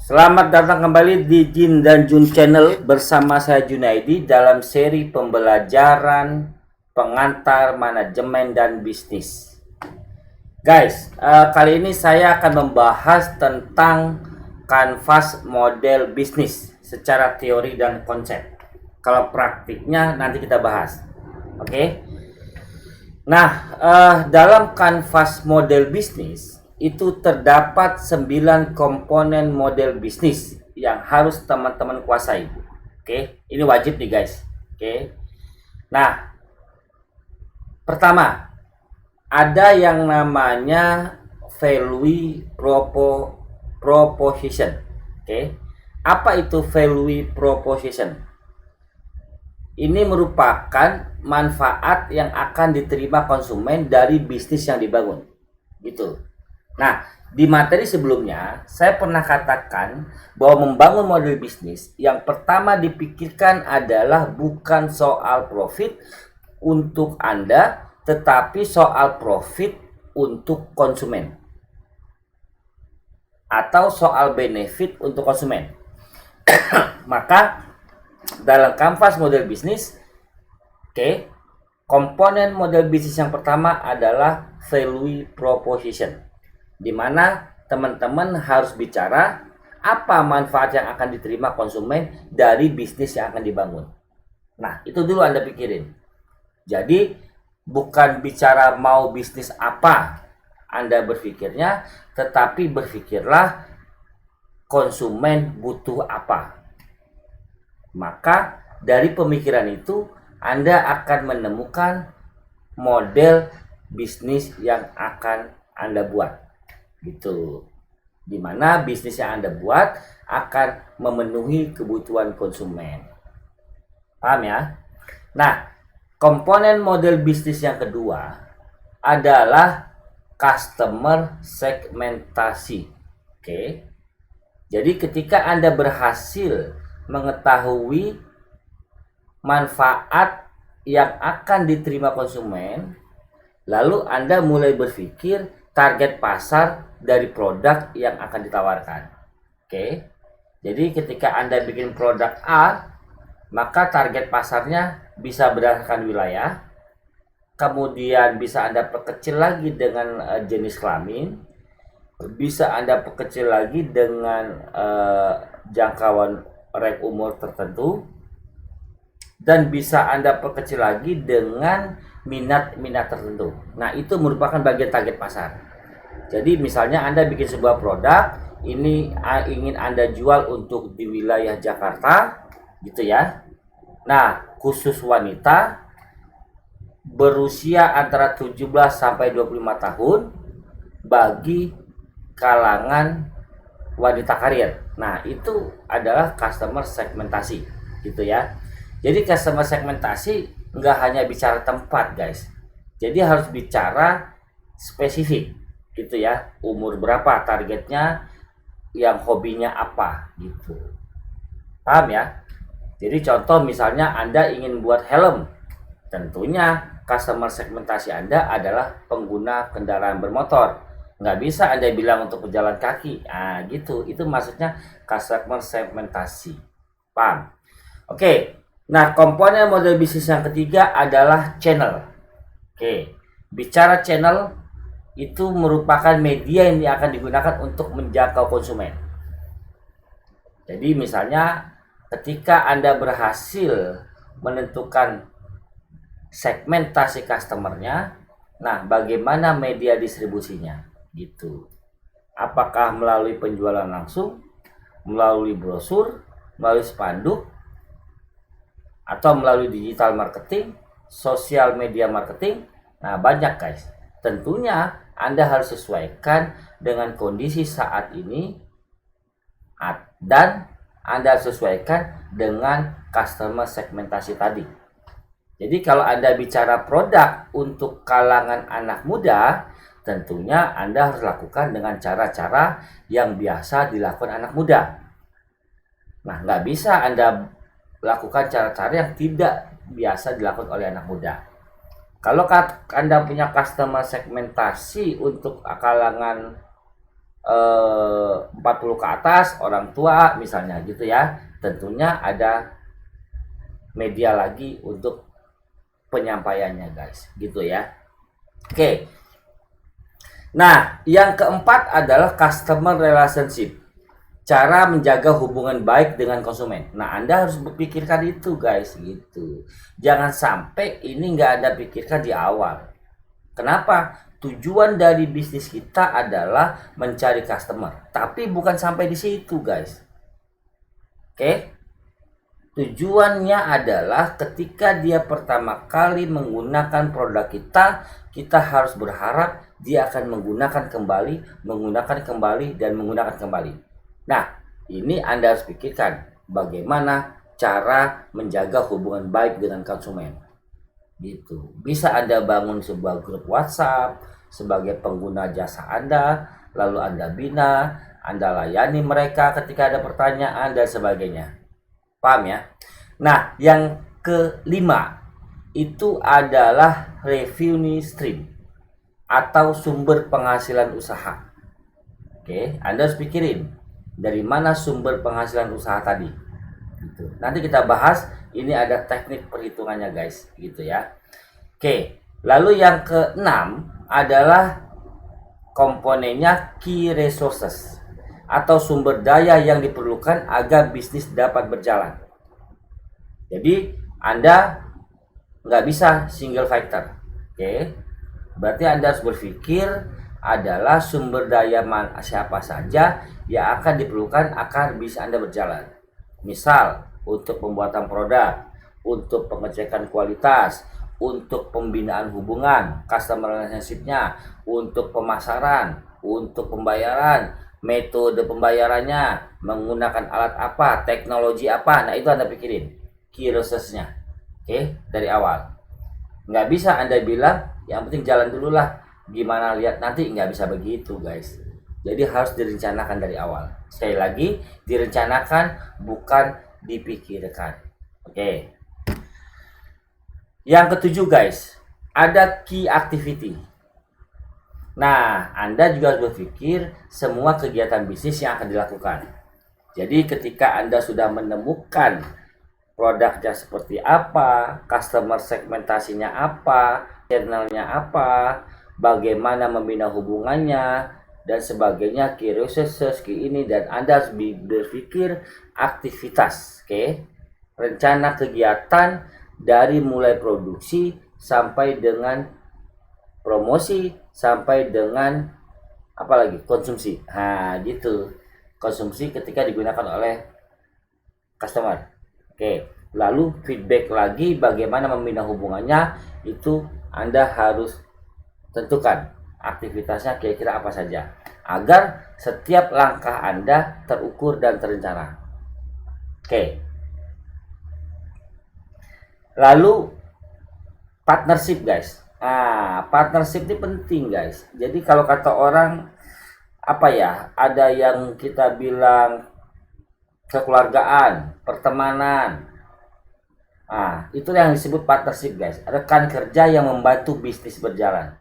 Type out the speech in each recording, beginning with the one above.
Selamat datang kembali di Jin dan Jun Channel bersama saya Junaidi dalam seri pembelajaran pengantar manajemen dan bisnis. Guys, kali ini saya akan membahas tentang kanvas model bisnis secara teori dan konsep. Kalau praktiknya nanti kita bahas. Oke? Nah, dalam kanvas model bisnis itu terdapat 9 komponen model bisnis yang harus teman-teman kuasai. Oke, ini wajib nih guys. Oke. Nah, pertama, ada yang namanya value proposition. Oke. Apa itu value proposition? Ini merupakan manfaat yang akan diterima konsumen dari bisnis yang dibangun. Gitu. Nah, di materi sebelumnya, saya pernah katakan bahwa membangun model bisnis, yang pertama dipikirkan adalah bukan soal profit untuk Anda, tetapi soal profit untuk konsumen. Atau soal benefit untuk konsumen. Maka, dalam kanvas model bisnis, komponen model bisnis yang pertama adalah value proposition, di mana teman-teman harus bicara apa manfaat yang akan diterima konsumen dari bisnis yang akan dibangun. Nah, itu dulu Anda pikirin. Jadi, bukan bicara mau bisnis apa Anda berpikirnya, tetapi berpikirlah konsumen butuh apa. Maka, dari pemikiran itu, Anda akan menemukan model bisnis yang akan Anda buat. Gitu. Dimana bisnis yang Anda buat akan memenuhi kebutuhan konsumen. Paham ya? Nah, komponen model bisnis yang kedua adalah customer segmentasi. Oke. Jadi ketika Anda berhasil mengetahui manfaat yang akan diterima konsumen, lalu Anda mulai berpikir target pasar dari produk yang akan ditawarkan. Oke. Jadi ketika Anda bikin produk A, maka target pasarnya bisa berdasarkan wilayah. Kemudian bisa Anda perkecil lagi dengan jenis kelamin. Bisa Anda perkecil lagi dengan jangkauan range umur tertentu, dan bisa Anda perkecil lagi dengan minat-minat tertentu. Nah, itu merupakan bagian target pasar. Jadi misalnya Anda bikin sebuah produk, ini ingin Anda jual untuk di wilayah Jakarta, gitu ya. Nah, khusus wanita berusia antara 17 sampai 25 tahun bagi kalangan wanita karir. Nah, itu adalah customer segmentasi, gitu ya. Jadi customer segmentasi nggak hanya bicara tempat, guys. Jadi harus bicara spesifik, gitu ya. Umur berapa targetnya, yang hobinya apa, gitu. Paham ya? Jadi contoh misalnya Anda ingin buat helm. Tentunya customer segmentasi Anda adalah pengguna kendaraan bermotor. Nggak bisa Anda bilang untuk pejalan kaki. Nah, gitu. Itu maksudnya customer segmentasi. Paham? Oke. Nah, komponen model bisnis yang ketiga adalah channel. Oke. Bicara channel, itu merupakan media yang akan digunakan untuk menjangkau konsumen. Jadi misalnya ketika Anda berhasil menentukan segmentasi customernya, nah bagaimana media distribusinya? Gitu. Apakah melalui penjualan langsung, melalui brosur, melalui spanduk, atau melalui digital marketing, sosial media marketing? Nah, banyak guys. Tentunya Anda harus sesuaikan dengan kondisi saat ini, dan Anda harus sesuaikan dengan customer segmentasi tadi. Jadi kalau Anda bicara produk untuk kalangan anak muda, tentunya Anda harus lakukan dengan cara-cara yang biasa dilakukan anak muda. Nah, nggak bisa Anda lakukan cara-cara yang tidak biasa dilakukan oleh anak muda. Kalau Anda punya customer segmentasi untuk kalangan 40 ke atas, orang tua misalnya gitu ya. Tentunya ada media lagi untuk penyampaiannya guys, gitu ya. Oke. Nah, yang keempat adalah customer relationship. Cara menjaga hubungan baik dengan konsumen. Nah, Anda harus berpikirkan itu guys, gitu. Jangan sampai ini nggak Anda pikirkan di awal. Kenapa? Tujuan dari bisnis kita adalah mencari customer, tapi bukan sampai di situ guys. Oke? Tujuannya adalah ketika dia pertama kali menggunakan produk kita, kita harus berharap dia akan menggunakan kembali, dan menggunakan kembali. Nah, ini Anda harus pikirkan bagaimana cara menjaga hubungan baik dengan konsumen. Gitu. Bisa Anda bangun sebuah grup WhatsApp sebagai pengguna jasa Anda, lalu Anda bina, Anda layani mereka ketika ada pertanyaan dan sebagainya. Paham ya? Nah, yang kelima itu adalah revenue stream atau sumber penghasilan usaha. Oke, Anda harus pikirin dari mana sumber penghasilan usaha tadi. Gitu. Nanti kita bahas, ini ada teknik perhitungannya guys, gitu ya. Oke, lalu yang keenam adalah komponennya key resources atau sumber daya yang diperlukan agar bisnis dapat berjalan. Jadi Anda nggak bisa single fighter, oke? Berarti Anda harus berpikir adalah sumber daya siapa saja yang akan diperlukan agar bisa Anda berjalan. Misal untuk pembuatan produk, untuk pengecekan kualitas, untuk pembinaan hubungan, customer relationship-nya, untuk pemasaran, untuk pembayaran, metode pembayarannya, menggunakan alat apa, teknologi apa. Nah, itu Anda pikirin key resource-nya. Oke, dari awal. Nggak bisa Anda bilang, yang penting jalan dulu lah, gimana lihat nanti, nggak bisa begitu guys. Jadi harus direncanakan dari awal. Sekali lagi, direncanakan bukan dipikirkan. Oke. Yang ketujuh guys, ada key activity. Nah, Anda juga harus berpikir semua kegiatan bisnis yang akan dilakukan. Jadi ketika Anda sudah menemukan produknya seperti apa, customer segmentasinya apa, channelnya apa, bagaimana membina hubungannya, dan sebagainya, key resources, key ini, dan Anda harus berpikir aktivitas, oke? Rencana kegiatan dari mulai produksi sampai dengan promosi sampai dengan apalagi konsumsi. Nah, gitu. Konsumsi ketika digunakan oleh customer. Oke. Lalu feedback lagi bagaimana membina hubungannya, itu Anda harus tentukan aktivitasnya kira-kira apa saja agar setiap langkah Anda terukur dan terencana. Oke. Lalu partnership guys. Nah, partnership ini penting guys. Jadi kalau kata orang apa ya, ada yang kita bilang kekeluargaan, pertemanan. Nah, itu yang disebut partnership guys. Rekan kerja yang membantu bisnis berjalan.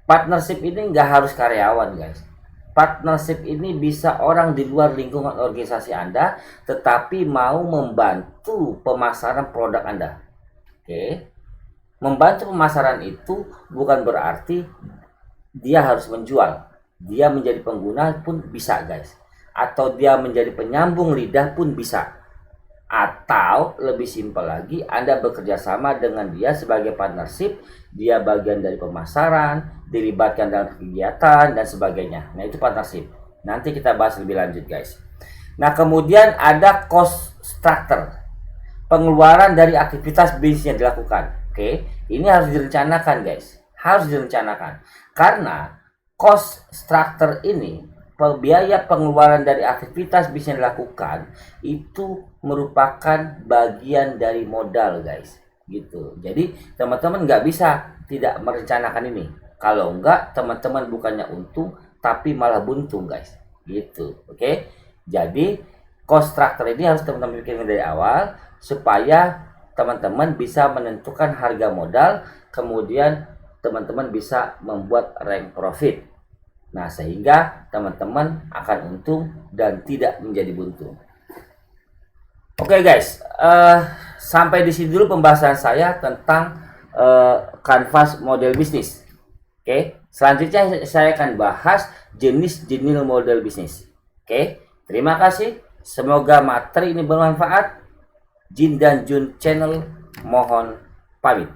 Partnership ini nggak harus karyawan guys. Partnership ini bisa orang di luar lingkungan organisasi Anda, tetapi mau membantu pemasaran produk Anda. Oke. Membantu pemasaran itu bukan berarti dia harus menjual. Dia menjadi pengguna pun bisa guys. Atau dia menjadi penyambung lidah pun bisa. Atau lebih simpel lagi, Anda bekerja sama dengan dia sebagai partnership, dia bagian dari pemasaran, dilibatkan dalam kegiatan dan sebagainya. Nah, itu partnership. Nanti kita bahas lebih lanjut guys. Nah, kemudian ada cost structure. Pengeluaran dari aktivitas bisnis yang dilakukan. Oke, ini harus direncanakan guys. Harus direncanakan. Karena cost structure ini, biaya pengeluaran dari aktivitas bisnis yang dilakukan itu merupakan bagian dari modal guys, gitu. Jadi teman-teman nggak bisa tidak merencanakan ini. Kalau enggak, teman-teman bukannya untung tapi malah buntung guys, gitu. Oke, jadi cost structure ini harus teman-teman pikirkan dari awal supaya teman-teman bisa menentukan harga modal, kemudian teman-teman bisa membuat rank profit. Nah, sehingga teman-teman akan untung dan tidak menjadi buntu. Oke guys, sampai di sini dulu pembahasan saya tentang kanvas model bisnis. Oke, selanjutnya saya akan bahas jenis-jenis model bisnis. Oke, terima kasih. Semoga materi ini bermanfaat. Jin dan Jun Channel mohon pamit.